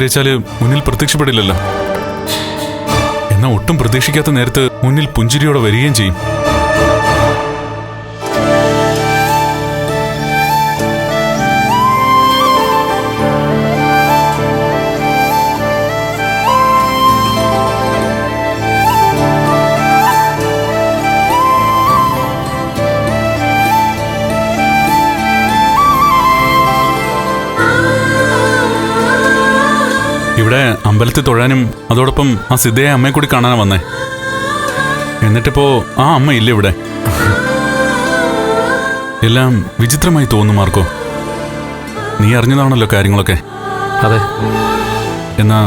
ആഗ്രഹിച്ചാല് മുന്നിൽ പ്രത്യക്ഷപ്പെടില്ലല്ലോ. എന്നാ ഒട്ടും പ്രതീക്ഷിക്കാത്ത നേരത്ത് മുന്നിൽ പുഞ്ചിരിയോടെ വരികയും ചെയ്യും. ഇവിടെ അമ്പലത്തിൽ തൊഴാനും അതോടൊപ്പം ആ സിദ്ധയെ അമ്മയെ കൂടി കാണാനാ വന്നേ. എന്നിട്ടിപ്പോ ആ അമ്മ ഇല്ല ഇവിടെ. എല്ലാം വിചിത്രമായി തോന്നുന്നു മാർക്കോ. നീ അറിഞ്ഞതാണല്ലോ കാര്യങ്ങളൊക്കെ. അതെ. എന്നാ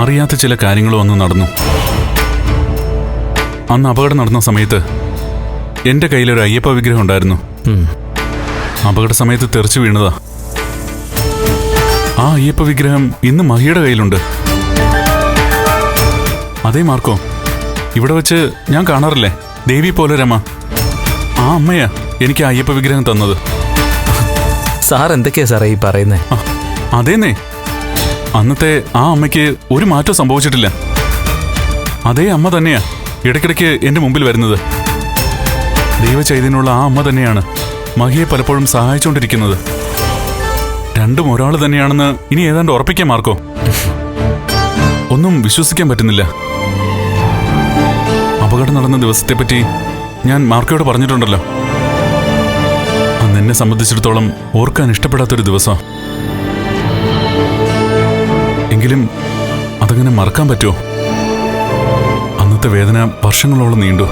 അറിയാത്ത ചില കാര്യങ്ങൾ വന്ന് നടന്നു. അന്ന് അപകടം നടന്ന സമയത്ത് എന്റെ കയ്യിലൊരു അയ്യപ്പ വിഗ്രഹം ഉണ്ടായിരുന്നു. അപകട സമയത്ത് തെറിച്ചു വീണതാ. ആ അയ്യപ്പ വിഗ്രഹം ഇന്ന് മഹിയുടെ കയ്യിലുണ്ട്. അതേ മാർക്കോ, ഇവിടെ വെച്ച് ഞാൻ കാണാറില്ലേ ദേവി പോലൊരമ്മ, ആ അമ്മയാ എനിക്ക് അയ്യപ്പ വിഗ്രഹം തന്നത്. സാർ എന്തൊക്കെയാ സാറേ ഈ പറയുന്നേ? അതേന്നേ, അന്നത്തെ ആ അമ്മയ്ക്ക് ഒരു മാറ്റം സംഭവിച്ചിട്ടില്ല. അതേ അമ്മ തന്നെയാ ഇടയ്ക്കിടയ്ക്ക് എന്റെ മുമ്പിൽ വരുന്നത്. ദൈവചൈതന്യമുള്ള ആ അമ്മ തന്നെയാണ് മഹിയെ പലപ്പോഴും സഹായിച്ചുകൊണ്ടിരിക്കുന്നത്. രണ്ടും ഒരാൾ തന്നെയാണെന്ന് ഇനി ഏതാണ്ട് ഉറപ്പിക്കാൻ മാർക്കോ. ഒന്നും വിശ്വസിക്കാൻ പറ്റുന്നില്ല. അപകടം നടന്ന ദിവസത്തെപ്പറ്റി ഞാൻ മാർക്കോയോട് പറഞ്ഞിട്ടുണ്ടല്ലോ. അന്ന് എന്നെ സംബന്ധിച്ചിടത്തോളം ഓർക്കാൻ ഇഷ്ടപ്പെടാത്തൊരു ദിവസം. എങ്കിലും അതങ്ങനെ മറക്കാൻ പറ്റുമോ? അന്നത്തെ വേദന വർഷങ്ങളോളം നീണ്ടു.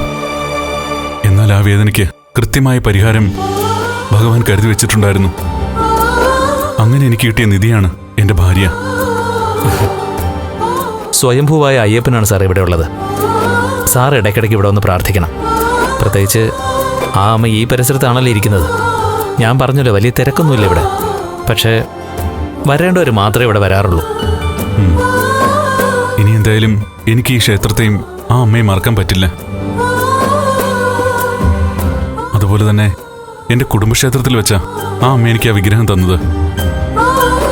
എന്നാൽ ആ വേദനയ്ക്ക് കൃത്യമായ പരിഹാരം ഭഗവാൻ കരുതി വെച്ചിട്ടുണ്ടായിരുന്നു. അങ്ങനെ എനിക്ക് കിട്ടിയ നിധിയാണ് എന്റെ ഭാര്യ. സ്വയംഭൂവായ അയ്യപ്പനാണ് സാർ ഇവിടെ ഉള്ളത്. സാർ ഇടയ്ക്കിടയ്ക്ക് ഇവിടെ ഒന്ന് പ്രാർത്ഥിക്കണം. പ്രത്യേകിച്ച് ആ അമ്മ ഈ പരിസരത്താണല്ലോ ഇരിക്കുന്നത്. ഞാൻ പറഞ്ഞല്ലോ, വലിയ തിരക്കൊന്നുമില്ല ഇവിടെ. പക്ഷേ വരേണ്ടവർ മാത്രമേ ഇവിടെ വരാറുള്ളൂ. ഇനി എന്തായാലും എനിക്ക് ഈ ക്ഷേത്രത്തെയും ആ അമ്മയെ മറക്കാൻ പറ്റില്ല. അതുപോലെ തന്നെ എന്റെ കുടുംബക്ഷേത്രത്തിൽ വെച്ചാ ആ അമ്മ എനിക്ക് ആ വിഗ്രഹം തന്നത്.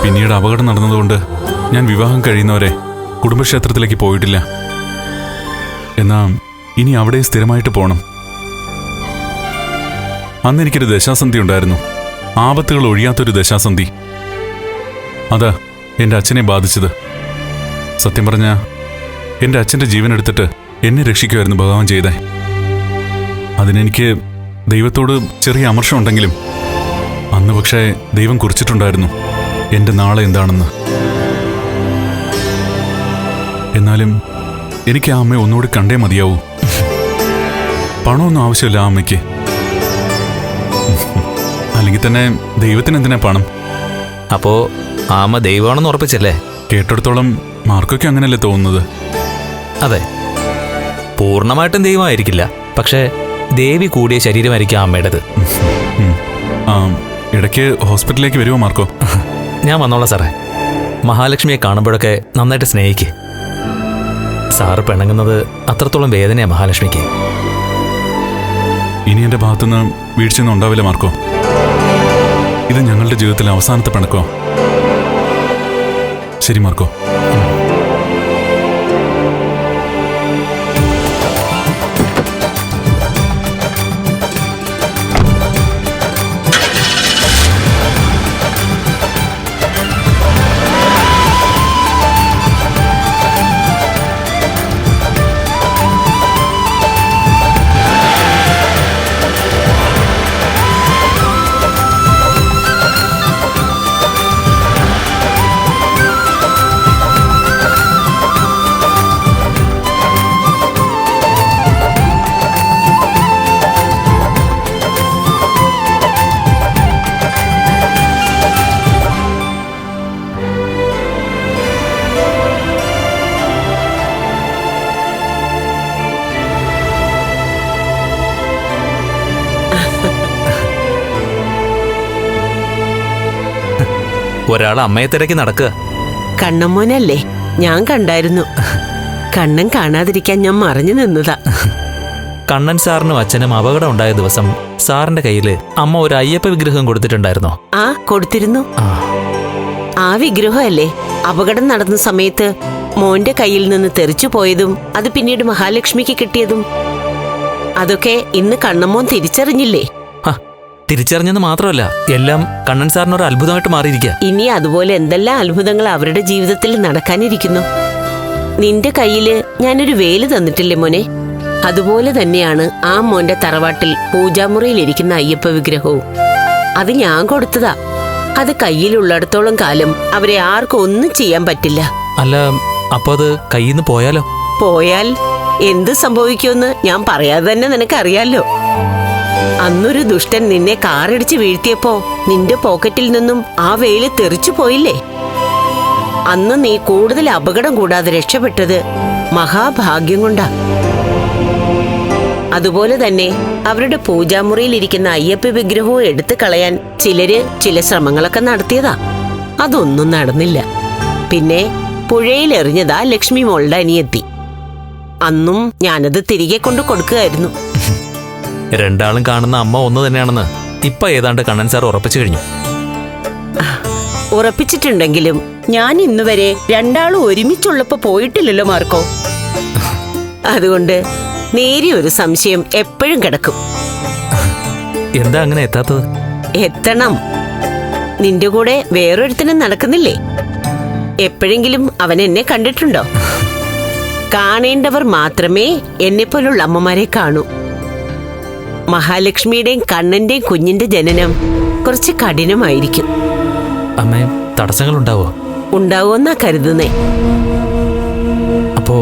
പിന്നീട് അപകടം നടന്നതുകൊണ്ട് ഞാൻ വിവാഹം കഴിയുന്നവരെ കുടുംബക്ഷേത്രത്തിലേക്ക് പോയിട്ടില്ല. എന്നാ ഇനി അവിടെ സ്ഥിരമായിട്ട് പോകണം. അന്ന് എനിക്കൊരു ദശാസന്ധി ഉണ്ടായിരുന്നു. ആപത്തുകൾ ഒഴിയാത്തൊരു ദശാസന്ധി. അതാ എൻ്റെ അച്ഛനെ ബാധിച്ചത്. സത്യം പറഞ്ഞ എൻ്റെ അച്ഛൻ്റെ ജീവനെടുത്തിട്ട് എന്നെ രക്ഷിക്കുമായിരുന്നു ഭഗവാൻ ചെയ്തേ. അതിനെനിക്ക് ദൈവത്തോട് ചെറിയ അമർഷം ഉണ്ടെങ്കിലും അന്ന് പക്ഷേ ദൈവം കുറിച്ചിട്ടുണ്ടായിരുന്നു എൻ്റെ നാളെ എന്താണെന്ന്. എന്നാലും എനിക്ക് ആ അമ്മയെ ഒന്നുകൂടി കണ്ടേ മതിയാവൂ. പണമൊന്നും ആവശ്യമില്ല ആ അമ്മയ്ക്ക്. അല്ലെങ്കിൽ തന്നെ ദൈവത്തിന് എന്തിനാ പണം? അപ്പോ ആ അമ്മ ദൈവമാണെന്ന് ഉറപ്പിച്ചല്ലേ? കേട്ടിടത്തോളം മാർക്കൊക്കെ അങ്ങനെയല്ലേ തോന്നുന്നത്? അതെ, പൂർണ്ണമായിട്ടും ദൈവമായിരിക്കില്ല, പക്ഷേ ദേവി കൂടിയ ശരീരമായിരിക്കും ആ അമ്മയുടേത്. ഇടയ്ക്ക് ഹോസ്പിറ്റലിലേക്ക് വരുമോ മാർക്കോ? ഞാൻ വന്നോളാം സാറേ. മഹാലക്ഷ്മിയെ കാണുമ്പോഴൊക്കെ നന്നായിട്ട് സ്നേഹിക്ക്. സാറ് പിണങ്ങുന്നത് അത്രത്തോളം വേദനയാ മഹാലക്ഷ്മിക്ക്. ഇനി എൻ്റെ ഭാഗത്തുനിന്ന് വീഴ്ചയൊന്നും ഉണ്ടാവില്ല മാർക്കോ. ഇത് ഞങ്ങളുടെ ജീവിതത്തിലെ അവസാനത്തെ പിണക്കോ. ശരി മാർക്കോ. ഒരാൾ അമ്മയെ തിരക്കി നടക്കുക. കണ്ണമ്മോനല്ലേ? ഞാൻ കണ്ടായിരുന്നു. കണ്ണൻ കാണാതിരിക്കാൻ ഞാൻ മറിഞ്ഞു നിന്നതാ. കണ്ണൻ സാറിനും അച്ഛനും അപകടം ഉണ്ടായ ദിവസം സാറിന്റെ കയ്യില് അമ്മ ഒരു അയ്യപ്പ വിഗ്രഹം കൊടുത്തിട്ടുണ്ടായിരുന്നോ? ആ, കൊടുത്തിരുന്നു. ആ വിഗ്രഹമല്ലേ അപകടം നടന്ന സമയത്ത് മോന്റെ കയ്യിൽ നിന്ന് തെറിച്ചു പോയതും അത് പിന്നീട് മഹാലക്ഷ്മിക്ക് കിട്ടിയതും? അതൊക്കെ ഇന്ന് കണ്ണമ്മോൻ തിരിച്ചറിഞ്ഞില്ലേ? തിരിച്ചറിഞ്ഞെന്ന് മാത്രമല്ല, എല്ലാം കണ്ണൻ സാറിനൊരു അത്ഭുതമായിട്ട് മാറിയിരിക്കുക. ഇനി അതുപോലെ എന്തെല്ലാം അത്ഭുതങ്ങൾ അവരുടെ ജീവിതത്തിൽ നടക്കാനിരിക്കുന്നു. നിന്റെ കയ്യില് ഞാനൊരു വേല് തന്നിട്ടില്ലേ മോനെ? അതുപോലെ തന്നെയാണ് ആ മോന്റെ തറവാട്ടിൽ പൂജാമുറിയിലിരിക്കുന്ന അയ്യപ്പ വിഗ്രഹവും. അത് ഞാൻ കൊടുത്തതാ. അത് കയ്യിലുള്ളിടത്തോളം കാലം അവരെ ആർക്കും ഒന്നും ചെയ്യാൻ പറ്റില്ല. അല്ല, അപ്പൊ അത് കയ്യിൽ നിന്ന് പോയാലോ? പോയാൽ എന്ത് സംഭവിക്കുമെന്ന് ഞാൻ പറയാതെ തന്നെ നിനക്കറിയാലോ. അന്നൊരു ദുഷ്ടൻ നിന്നെ കാറിടിച്ച് വീഴ്ത്തിയപ്പോ നിന്റെ പോക്കറ്റിൽ നിന്നും ആ വേല് തെറിച്ചു പോയില്ലേ? അന്ന് നീ കൂടുതൽ അപകടം കൂടാതെ രക്ഷപ്പെട്ടത് മഹാഭാഗ്യം കൊണ്ടാ. അതുപോലെ തന്നെ അവരുടെ പൂജാമുറിയിലിരിക്കുന്ന അയ്യപ്പ വിഗ്രഹവും എടുത്തു കളയാൻ ചില ശ്രമങ്ങളൊക്കെ നടത്തിയതാ. അതൊന്നും നടന്നില്ല. പിന്നെ പുഴയിലെറിഞ്ഞതാ ലക്ഷ്മി മോളുടെ അനിയത്തി. അന്നും ഞാനത് തിരികെ കൊണ്ട് കൊടുക്കുകയായിരുന്നു. രണ്ടാളും കാണുന്ന അമ്മ ഒന്ന് തന്നെയാണെന്ന് ഇപ്പൊ ഏതാണ്ട് കണ്ണൻ സാർ ഉറപ്പിച്ചു കഴിഞ്ഞു. ഉറപ്പിച്ചിട്ടുണ്ടെങ്കിലും ഞാൻ ഇന്നുവരെ രണ്ടാളും ഒരുമിച്ചുള്ളപ്പോ പോയിട്ടില്ലല്ലോ മാർക്കോ. അതുകൊണ്ട് നേരിയ ഒരു സംശയം എപ്പോഴും കിടക്കും. എന്താ അങ്ങനെ എത്താത്തത്? എത്തണം. നിന്റെ കൂടെ വേറൊരുത്തനും നടക്കുന്നില്ലേ? എപ്പോഴെങ്കിലും അവൻ എന്നെ കണ്ടിട്ടുണ്ടോ? കാണേണ്ടവർ മാത്രമേ എന്നെപ്പോലുള്ള അമ്മമാരെ കാണൂ. മഹാലക്ഷ്മിയുടെയും കണ്ണന്റെയും കുഞ്ഞിന്റെ ജനനം കുറച്ച് കഠിനമായിരിക്കും. അമ്മേ, തടസ്സങ്ങൾ ഉണ്ടാവോ? ഉണ്ടാവുമെന്നാ കരുതുന്നേ. അപ്പോ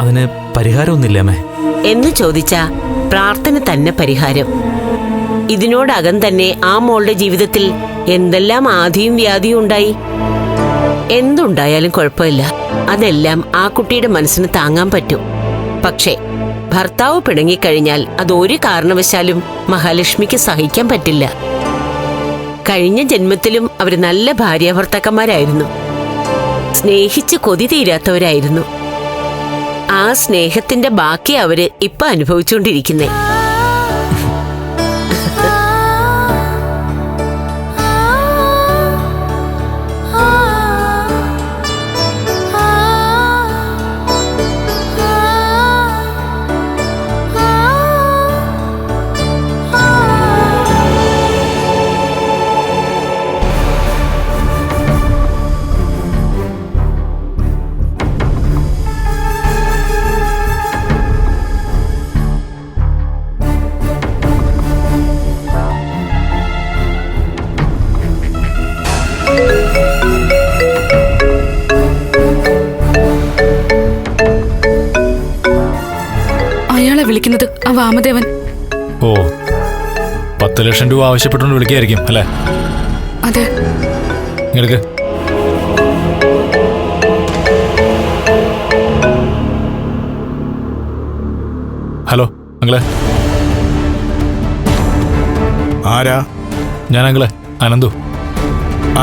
അതിന് പരിഹാരമൊന്നുമില്ല അമ്മേ? എന്ന് ചോദിച്ചാ പ്രാർത്ഥന തന്നെ പരിഹാരം. ഇതിനോടകം തന്നെ ആ മോളുടെ ജീവിതത്തിൽ എന്തെല്ലാം ആധിയും വ്യാധിയും ഉണ്ടായി. എന്തുണ്ടായാലും കുഴപ്പമില്ല, അതെല്ലാം ആ കുട്ടിയുടെ മനസ്സിന് താങ്ങാൻ പറ്റും. പക്ഷേ ഭർത്താവ് പിണങ്ങിക്കഴിഞ്ഞാൽ അതൊരു കാരണവശാലും മഹാലക്ഷ്മിക്ക് സഹിക്കാൻ പറ്റില്ല. കഴിഞ്ഞ ജന്മത്തിലും അവര് നല്ല ഭാര്യാഭർത്താക്കന്മാരായിരുന്നു. സ്നേഹിച്ച് കൊതി തീരാത്തവരായിരുന്നു. ആ സ്നേഹത്തിന്റെ ബാക്കി അവര് ഇപ്പൊ അനുഭവിച്ചുകൊണ്ടിരിക്കുന്നേ. വിളിക്കുന്നത് ആ വാമദേവൻ. ഓ, 10 ലക്ഷം രൂപ ആവശ്യപ്പെട്ടുകൊണ്ട് വിളിക്കായിരിക്കും അല്ലേ? അതെ. ഇങ്ങോട്ട് ഹലോ അങ്കിളെ. ആരാ? ഞാൻ അങ്കിളെ അനന്തു.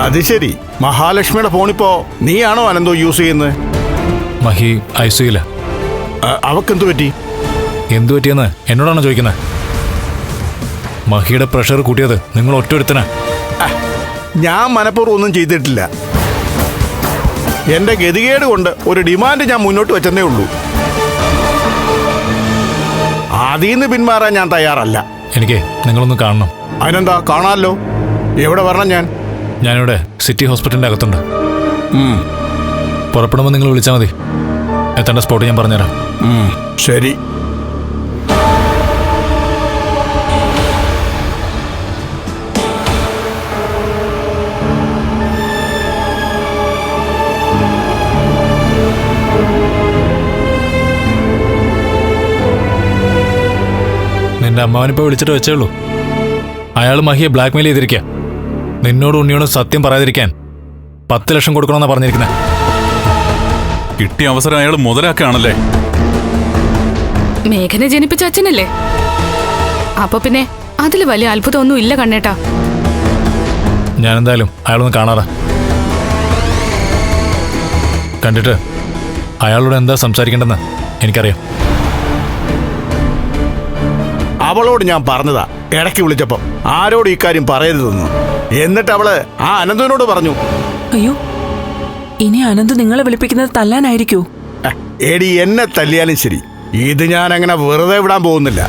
അത് ശരി, മഹാലക്ഷ്മിയുടെ ഫോണിപ്പോ നീയാണോ അനന്തോ യൂസ് ചെയ്യുന്നത്? മഹി ഐസിയില്ല. അവക്കെന്തു പറ്റി? എന്തു പറ്റിയെന്ന് എന്നോടാണോ ചോദിക്കുന്നത്? മഹിയുടെ പ്രഷർ കൂട്ടിയത് നിങ്ങൾ ഒറ്റൊരുത്തനാ. ഞാൻ മനഃപൂർവ്വം ഒന്നും ചെയ്തിട്ടില്ല. എന്റെ ഗതികേട് കൊണ്ട് ഒരു ഡിമാൻഡ് ഞാൻ മുന്നോട്ട് വെച്ചെന്നേ ഉള്ളൂ. അതിന്ന് പിന്മാറാൻ ഞാൻ തയ്യാറല്ല. എനിക്ക് നിങ്ങളൊന്ന് കാണണം. അതിനെന്താ, കാണാമല്ലോ. എവിടെ വരണം? ഞാനിവിടെ സിറ്റി ഹോസ്പിറ്റലിൻ്റെ അകത്തുണ്ട്. പുറപ്പെടുമ്പോൾ നിങ്ങൾ വിളിച്ചാൽ മതി. എത്തേണ്ട സ്പോട്ട് ഞാൻ പറഞ്ഞുതരാം. ശരി. നിന്റെ അമ്മാവനിപ്പോൾ വിളിച്ചിട്ട് വെച്ചേ ഉള്ളൂ. അയാൾ മഹിയെ ബ്ലാക്ക് മെയിൽ ചെയ്തിരിക്കുക. നിന്നോട് ഉണ്ണിയോട് സത്യം പറയാതിരിക്കാൻ 10 ലക്ഷം കൊടുക്കണമെന്നാണ് പറഞ്ഞിരിക്കുന്നത്. കിട്ടിയ അവസരം അയാൾ മുതലാക്കുകയാണല്ലേ? മേഘനെ ജനിപ്പിച്ച അച്ഛനല്ലേ? അപ്പൊ പിന്നെ അതിൽ വലിയ അത്ഭുതമൊന്നും ഇല്ല കണ്ണേട്ടാ. ഞാനെന്തായാലും അയാളൊന്ന് കാണാറാ. കണ്ടിട്ട് അയാളോട് എന്താ സംസാരിക്കേണ്ടെന്ന് എനിക്കറിയാം. അവളോട് ഞാൻ പറഞ്ഞതാ ഇടയ്ക്ക് വിളിച്ചപ്പം ആരോട് ഇക്കാര്യം പറയരുതെന്ന്. എന്നിട്ട് അവള് ആ അനന്തനോട് പറഞ്ഞു. അയ്യോ, ഇനി അനന്ത് നിങ്ങളെ വിളിപ്പിക്കുന്നത് തല്ലാനായിരിക്കൂ? എടി എന്നെ തല്ലിയാലും ശരി, ഇത് ഞാൻ അങ്ങനെ വെറുതെ വിടാൻ പോകുന്നില്ല.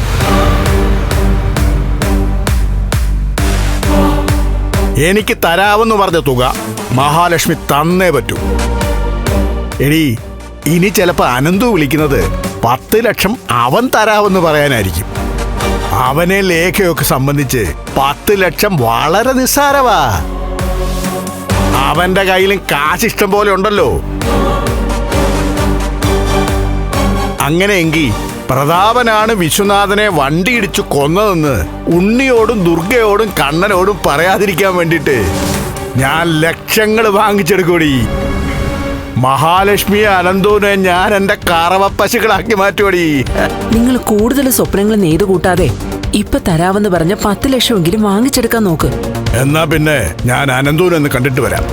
എനിക്ക് തരാമെന്ന് പറഞ്ഞ തുക മഹാലക്ഷ്മി തന്നേ പറ്റൂ. എടി, ഇനി ചിലപ്പോ അനന്തു വിളിക്കുന്നത് 10 ലക്ഷം അവൻ തരാമെന്ന് പറയാനായിരിക്കും. അവനെ ലേഖയൊക്കെ സംബന്ധിച്ച് 10 ലക്ഷം വളരെ നിസ്സാരവാ. അവന്റെ കയ്യിലും കാശിഷ്ടം പോലെ ഉണ്ടല്ലോ. അങ്ങനെയെങ്കിൽ പ്രതാപനാണ് വിശ്വനാഥനെ വണ്ടിയിടിച്ചു കൊന്നതെന്ന് ഉണ്ണിയോടും ദുർഗയോടും കണ്ണനോടും പറയാതിരിക്കാൻ വേണ്ടിയിട്ട് ഞാൻ ലക്ഷങ്ങൾ വാങ്ങിച്ചെടുക്കൂടി. മഹാലക്ഷ്മിയെ അനന്തൂനെ ഞാൻ എന്റെ കറവപ്പശുക്കളാക്കി മാറ്റുവടി. നിങ്ങൾ കൂടുതൽ സ്വപ്നങ്ങൾ നെയ്തു കൂട്ടാതെ ഇപ്പൊ തരാമെന്ന് പറഞ്ഞ 10 ലക്ഷമെങ്കിലും വാങ്ങിച്ചെടുക്കാൻ നോക്ക്. എന്നാ പിന്നെ ഞാൻ അനന്തൂനെ ഒന്ന് കണ്ടിട്ട് വരാം.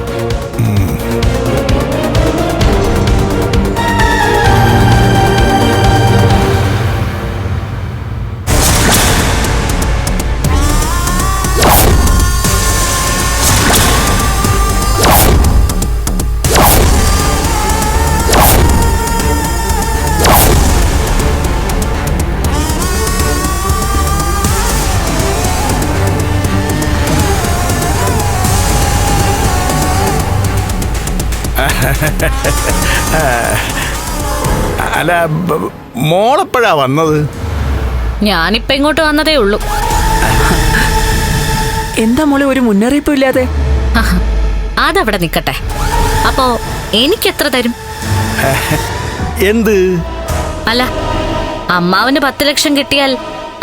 അല്ല, മോളെപ്പോഴാ വന്നത്? ഞാനിപ്പോ ഇങ്ങോട്ട് വന്നതേ ഉള്ളൂ. എന്താ മോളെ ഒരു മുന്നറിയിപ്പും ഇല്ലാതെ? അതവിടെ നിക്കട്ടെ. അപ്പോ എനിക്ക് എത്ര തരും? എന്ത്? അല്ല, അമ്മാവന് 10 ലക്ഷം കിട്ടിയാൽ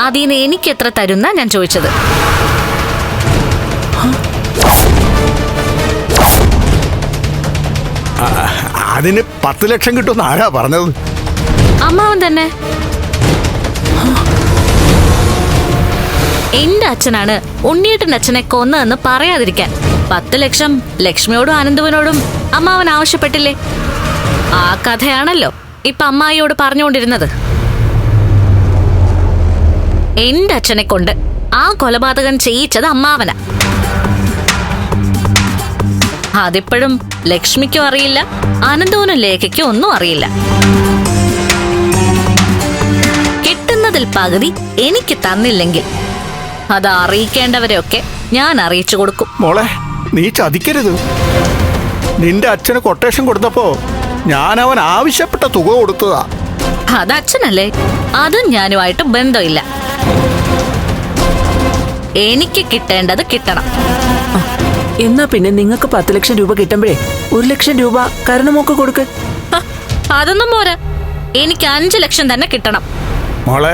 അതിന്ന് എനിക്ക് എത്ര തരുന്നാ ഞാൻ ചോദിച്ചത്. അതിന് 10 ലക്ഷം കിട്ടുമെന്ന് ആരാ പറഞ്ഞത്? അമ്മാവൻ തന്നെ. എന്റെ അച്ഛനാണ് ഉണ്ണിയേട്ടന്റെ അച്ഛനെ കൊന്നതെന്ന് പറയാതിരിക്കാൻ 10 ലക്ഷം ലക്ഷ്മിയോടും ആനന്ദവനോടും അമ്മാവൻ ആവശ്യപ്പെട്ടില്ലേ? ആ കഥയാണല്ലോ ഇപ്പൊ അമ്മായിയോട് പറഞ്ഞുകൊണ്ടിരുന്നത്. എന്റെ അച്ഛനെ കൊണ്ട് ആ കൊലപാതകം ചെയ്യിച്ചത് അമ്മാവനാ. അതിപ്പോഴും ലക്ഷ്മിക്കും അറിയില്ല, ആനന്ദവനും ലേഖയ്ക്കും ഒന്നും അറിയില്ല. കിട്ടുന്നതിൽ പകുതി എനിക്ക് തന്നില്ലെങ്കിൽ അത് അറിയിക്കേണ്ടവരെയൊക്കെ ഞാൻ അറിയിച്ചു കൊടുക്കും. മോളെ, നീ ചതിക്കരുത്. നിന്റെ അച്ഛന് കൊട്ടേഷൻ കൊടുത്തപ്പോ ഞാൻ അവൻ ആവശ്യപ്പെട്ട തുക കൊടുത്തതാ. അത് അച്ഛനല്ലേ, അതും ഞാനുമായിട്ട് ബന്ധമില്ല. എനിക്ക് കിട്ടേണ്ടത് കിട്ടണം. എന്നാ പിന്നെ നിങ്ങൾക്ക് 10 ലക്ഷം രൂപ കിട്ടുമ്പോഴേ 1 ലക്ഷം രൂപ കരണമൊക്കെ കൊടുക്ക്. അതൊന്നും പോരാ, എനിക്ക് 5 ലക്ഷം തന്നെ കിട്ടണം. മോളെ,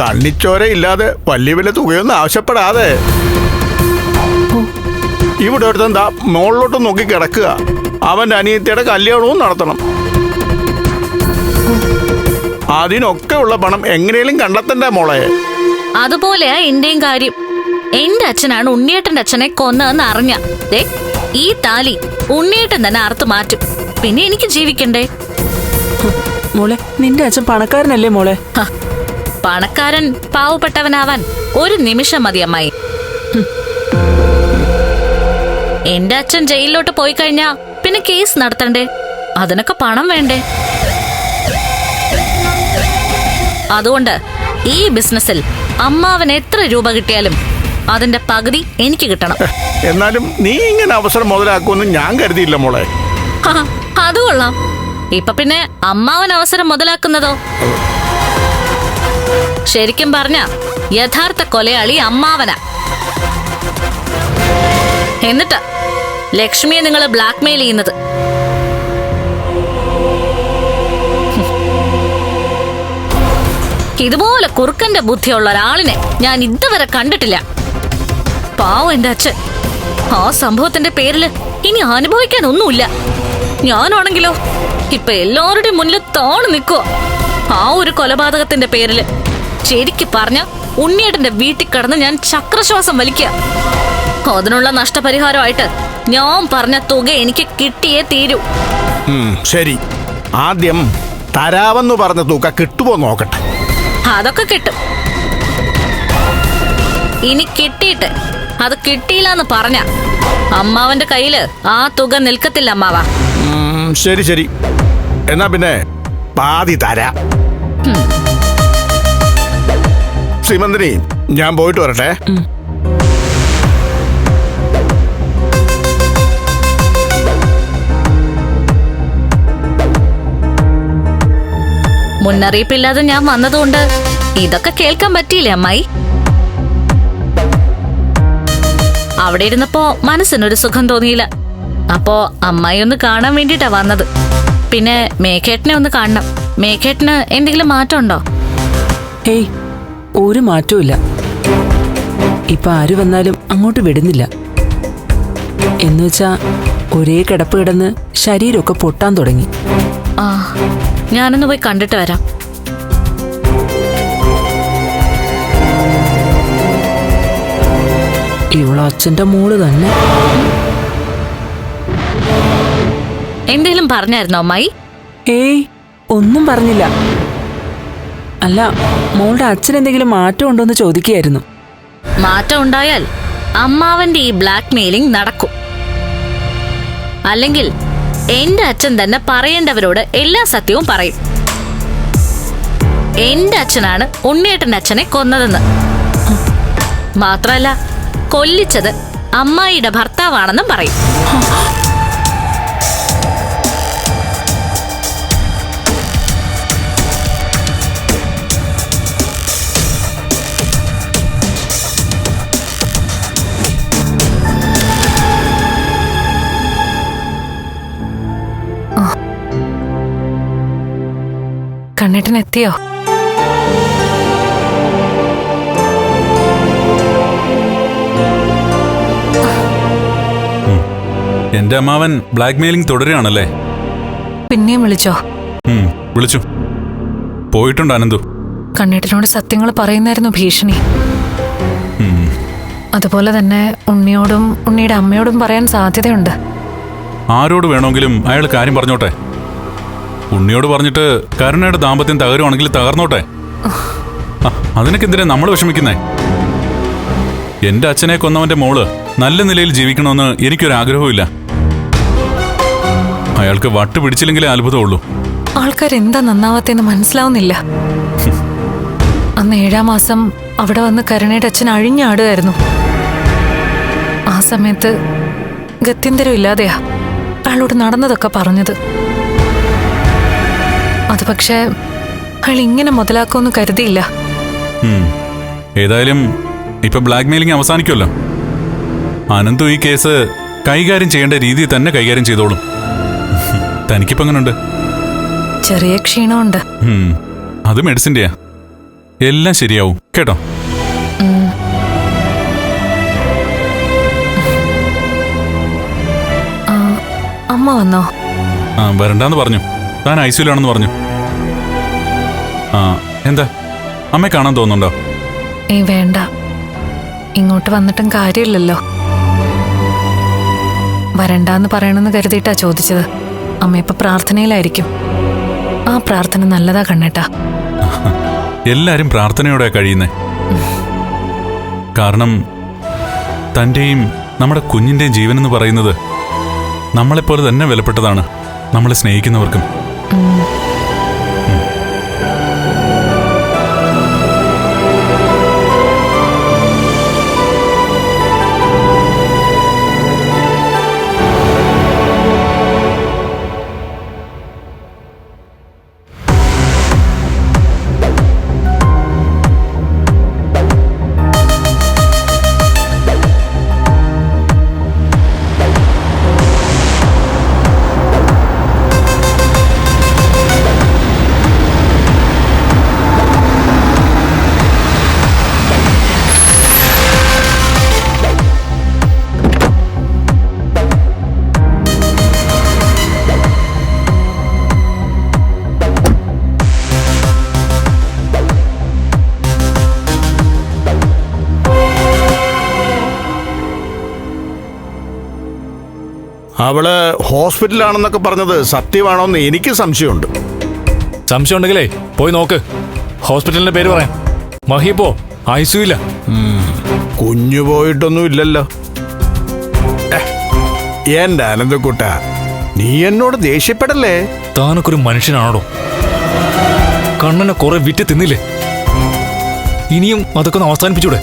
കണ്ണിച്ചോര ഇല്ലാതെ വലിയ വലിയ തുകയൊന്നും ആവശ്യപ്പെടാതെ. ഇവിടെ ഒരുത്തന്താ മുകളിലോട്ട് നോക്കി കിടക്കുക. അവന്റെ അനിയത്തിയുടെ കല്യാണവും നടത്തണം. അതിനൊക്കെ ഉള്ള പണം എങ്ങനെയും കണ്ടെത്തണ്ടേ മോളെ? അതുപോലെയാ എന്റെയും കാര്യം. എന്റെ അച്ഛനാണ് ഉണ്ണിയേട്ടന്റെ അച്ഛനെ കൊന്നതെന്ന് അറിഞ്ഞ ഈ താലി ഉണ്ണിയേട്ടൻ തന്നെ അറുത്ത് മാറ്റും. പിന്നെ എനിക്ക് ജീവിക്കണ്ടേ? മോളെ, നിന്റെ അച്ഛൻ പണക്കാരനല്ലേ മോളെ? പണക്കാരൻ പാവപ്പെട്ടവനാവാൻ ഒരു നിമിഷം മതി അമ്മായി. എന്റെ അച്ഛൻ ജയിലിലോട്ട് പോയി കഴിഞ്ഞാ പിന്നെ കേസ് നടത്തണ്ടേ? അതിനൊക്കെ പണം വേണ്ടേ? അതുകൊണ്ട് ഈ ബിസിനസ്സിൽ അമ്മാവൻ എത്ര രൂപ കിട്ടിയാലും അതിന്റെ പകുതി എനിക്ക് കിട്ടണം. എന്നാലും നീ ഇങ്ങനെ അവസരം മുതലാക്കുമെന്ന് ഞാൻ കരുതിയില്ല മോളെ. അത് കൊള്ളാം. ഇപ്പൊ പിന്നെ അമ്മാവൻ അവസരം മുതലാക്കുന്നതോ? ശരിക്കും പറഞ്ഞ യഥാർത്ഥ കൊലയാളി അമ്മാവനാ. എന്നിട്ടാ ലക്ഷ്മിയെ നിങ്ങൾ ബ്ലാക്ക്മെയിൽ ചെയ്യുന്നത്. ഇതുപോലെ കുറുക്കന്റെ ബുദ്ധിയുള്ള ഒരാളിനെ ഞാൻ ഇതുവരെ കണ്ടിട്ടില്ല. പാവം എന്റെ അച്ഛൻ. ആ സംഭവത്തിന്റെ പേരില് ഇനി അനുഭവിക്കാൻ ഒന്നുമില്ല. ഞാനാണെങ്കിലോ ഇപ്പൊ എല്ലാവരുടെയും മുന്നിൽ താണു നിൽക്കുക. ആ ഒരു കൊലപാതകത്തിന്റെ പേരില് ശരിക്ക് പറഞ്ഞ ഉണ്ണിയേട്ടന്റെ വീട്ടിൽ കിടന്ന് ഞാൻ ചക്രശ്വാസം വലിക്കുക. അതിനുള്ള നഷ്ടപരിഹാരമായിട്ട് ഞാൻ പറഞ്ഞ തുക എനിക്ക് കിട്ടിയേ തീരൂ. ശരി, ആദ്യം തരാവെന്ന് പറഞ്ഞ തുക കിട്ടുമോ നോക്കട്ടെ. അതൊക്കെ കിട്ടും. ഇനി കിട്ടിയിട്ട് അത് കിട്ടിയില്ല എന്ന് പറഞ്ഞ അമ്മാവന്റെ കയ്യില് ആ തുക നിൽക്കത്തില്ല അമ്മാവ. ശരി ശരി, എന്നാ പിന്നെ പാതി തരാം. ശ്രീമന്തിനി, ഞാൻ പോയിട്ട് വരട്ടെ. മുന്നറിയിപ്പില്ലാതെ ഞാൻ വന്നതുകൊണ്ട് ഇതൊക്കെ കേൾക്കാൻ പറ്റിയില്ലേ അമ്മായി? അവിടെ ഇരുന്നപ്പോ മനസ്സിനൊരു സുഖം തോന്നിയില്ല. അപ്പോ അമ്മായി ഒന്ന് കാണാൻ വേണ്ടിട്ടാ വന്നത്. പിന്നെ മേഘേട്ടനെ ഒന്ന് കാണണം. മേഘേട്ടന് എന്തെങ്കിലും മാറ്റം ഉണ്ടോ? ഏയ്, ഒരു മാറ്റവും ഇല്ല. ഇപ്പൊ ആര് വന്നാലും അങ്ങോട്ട് വിടുന്നില്ല. എന്നുവെച്ചാ ഒരേ കിടപ്പ് കിടന്ന് ശരീരമൊക്കെ പൊട്ടാൻ തുടങ്ങി. ആ, ഞാനൊന്ന് പോയി കണ്ടിട്ട് വരാം. ഇവളച്ഛന്റെ മോള് തന്നെ. എന്തെങ്കിലും പറഞ്ഞായിരുന്നോ അമ്മായി? ഏയ്, ഒന്നും പറഞ്ഞില്ല. അല്ല, മോളുടെ അച്ഛൻ എന്തെങ്കിലും മാറ്റം ഉണ്ടോന്ന് ചോദിക്കുകയായിരുന്നു. മാറ്റം ഉണ്ടായാൽ അമ്മാവന്റെ ഈ ബ്ലാക്ക് മെയിലിംഗ് നടക്കും. അല്ലെങ്കിൽ എന്റെ അച്ഛൻ തന്നെ പറയേണ്ടവരോട് എല്ലാ സത്യവും പറയും. എന്റെ അച്ഛനാണ് ഉണ്ണിയേട്ടന്റെ അച്ഛനെ കൊന്നതെന്ന്. മാത്രമല്ല, കൊല്ലിച്ചത് അമ്മായിയുടെ ഭർത്താവാണെന്നും പറയും. കണ്ണേട്ടൻ എത്തിയോ? എന്റെ അമ്മാവൻ ബ്ലാക്ക് മെയിലിംഗ് തുടരുകയാണല്ലേ? പിന്നെയും വിളിച്ചോ? വിളിച്ചു. പോയിട്ടുണ്ട് അനന്തു. കണ്ണേട്ടനോട് സത്യങ്ങൾ പറയുന്നായിരുന്നു ഭീഷണി. അതുപോലെ തന്നെ ഉണ്ണിയോടും ഉണ്ണിയുടെ അമ്മയോടും പറയാൻ സാധ്യതയുണ്ട്. ആരോട് വേണമെങ്കിലും അയാൾ കാര്യം പറഞ്ഞോട്ടെ. ഉണ്ണിയോട് പറഞ്ഞിട്ട് കരുണയുടെ ദാമ്പത്യം തകരുവാണെങ്കിൽ തകർന്നോട്ടെ. അതിനൊക്കെ എന്തിനാ നമ്മൾ വിഷമിക്കുന്നേ? എന്റെ അച്ഛനെ കൊന്നവന്റെ മോള് നല്ല നിലയിൽ ജീവിക്കണമെന്ന് എനിക്കൊരാഗ്രഹവും ഇല്ല. അയാൾക്ക് വട്ട് പിടിച്ചില്ലെങ്കിലേ അത്ഭുതമുള്ളൂ. ആൾക്കാരെന്താ നന്നാവാത്തെന്ന് മനസ്സിലാവുന്നില്ല. അന്ന് 7-ാം മാസം അവിടെ വന്ന് കരുണയുടെ അച്ഛൻ അഴിഞ്ഞാടുകയായിരുന്നു. ആ സമയത്ത് ഗത്യന്തരം ഇല്ലാതെയാ അയാളോട് നടന്നതൊക്കെ പറഞ്ഞത്. അത് പക്ഷേ അയാൾ ഇങ്ങനെ മുതലാക്കുമെന്ന് കരുതിയില്ല. ഏതായാലും ഇപ്പൊ ബ്ലാക്ക് മെയിലിംഗ് അവസാനിക്കുമല്ലോ. അനന്തു ഈ കേസ് കൈകാര്യം ചെയ്യേണ്ട രീതി തന്നെ കൈകാര്യം ചെയ്തോളും. തനിക്കിപ്പോ എങ്ങനെയുണ്ട്? ചെറിയ ക്ഷീണമുണ്ട്. അത് മെഡിസിന്റെയാ. എല്ലാം ശരിയാവും കേട്ടോ. അമ്മ വന്നോ? വരണ്ടാന്ന് പറഞ്ഞു. താൻ ഐസിയുലാണെന്ന് പറഞ്ഞു. എന്താ അമ്മയെ കാണാൻ തോന്നുന്നുണ്ടോ? ഏയ് വേണ്ട, ഇങ്ങോട്ട് വന്നിട്ടും കാര്യമില്ലല്ലോ. വരണ്ടാന്ന് പറയണമെന്ന് കരുതിയിട്ടാ ചോദിച്ചത്. അമ്മ ഇപ്പൊ പ്രാർത്ഥനയിലായിരിക്കും. ആ പ്രാർത്ഥന നല്ലതാ കണ്ണേട്ടാ. എല്ലാരും പ്രാർത്ഥനയോടെ കഴിയുന്നേ. കാരണം തന്റെയും നമ്മുടെ കുഞ്ഞിന്റെയും ജീവൻ എന്ന് പറയുന്നത് നമ്മളെപ്പോലെ തന്നെ വിലപ്പെട്ടതാണ് നമ്മളെ സ്നേഹിക്കുന്നവർക്കും. അവള് ഹോസ്പിറ്റലാണെന്നൊക്കെ പറഞ്ഞത് സത്യമാണോന്ന് എനിക്ക് സംശയമുണ്ട്. സംശയം ഉണ്ടെങ്കിലേ പോയി നോക്ക്. ഹോസ്പിറ്റലിന്റെ പേര് പറയാം. മഹിപ്പോ ഐസിയുല. കുഞ്ഞു പോയിട്ടൊന്നും ഇല്ലല്ലോ. എന്റെ അനന്തക്കുട്ട, നീ എന്നോട് ദേഷ്യപ്പെടല്ലേ? താനൊക്കെ ഒരു മനുഷ്യനാണോ? കണ്ണനെ കുറെ വിറ്റ് തിന്നില്ലേ? ഇനിയും അതൊക്കെ ഒന്ന് അവസാനിപ്പിച്ചൂടെ?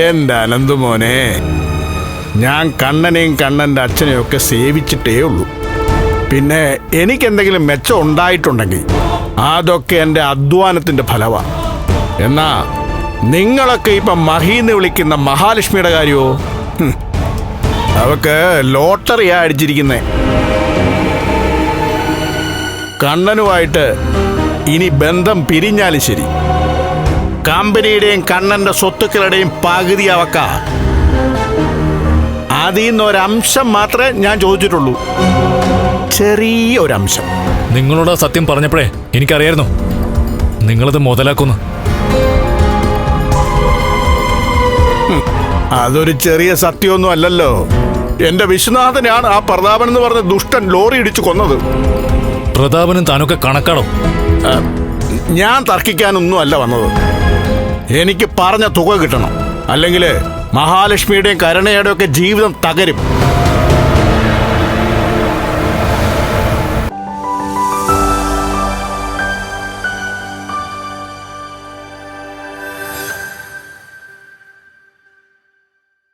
എന്റെ അനന്തുമോനെ, ഞാൻ കണ്ണനെയും കണ്ണന്റെ അച്ഛനെയും ഒക്കെ സേവിച്ചിട്ടേ ഉള്ളൂ. പിന്നെ എനിക്കെന്തെങ്കിലും മെച്ചം ഉണ്ടായിട്ടുണ്ടെങ്കിൽ അതൊക്കെ എൻ്റെ അധ്വാനത്തിന്റെ ഫലമാണ്. എന്നാ നിങ്ങളൊക്കെ ഇപ്പം മഹീന്ന് വിളിക്കുന്ന മഹാലക്ഷ്മിയുടെ കാര്യമോ? അവക്ക് ലോട്ടറിയാ അടിച്ചിരിക്കുന്നേ. കണ്ണനുമായിട്ട് ഇനി ബന്ധം പിരിഞ്ഞാലും ശരി, കമ്പനിയുടെയും കണ്ണന്റെ സ്വത്തുക്കളുടെയും പകുതി അവക്ക. അതിൽ നിന്നൊരംശം മാത്രമേ ഞാൻ ചോദിച്ചിട്ടുള്ളൂ, ചെറിയൊരംശം. നിങ്ങളോട് ആ സത്യം പറഞ്ഞപ്പോഴേ എനിക്കറിയായിരുന്നു നിങ്ങളത് മുതലാക്കുന്നു. അതൊരു ചെറിയ സത്യമൊന്നും അല്ലല്ലോ. എന്റെ വിശ്വനാഥനെയാണ് ആ പ്രതാപൻ എന്ന് പറഞ്ഞ ദുഷ്ടൻ ലോറി ഇടിച്ചു കൊന്നത്. പ്രതാപനും താനൊക്കെ കണക്കാണോ? ഞാൻ തർക്കിക്കാനൊന്നും അല്ല വന്നത്. എനിക്ക് പറഞ്ഞ തുക കിട്ടണം, അല്ലെങ്കിൽ മഹാലക്ഷ്മിയുടെയും കരുണയുടെയും ഒക്കെ ജീവിതം തകരും.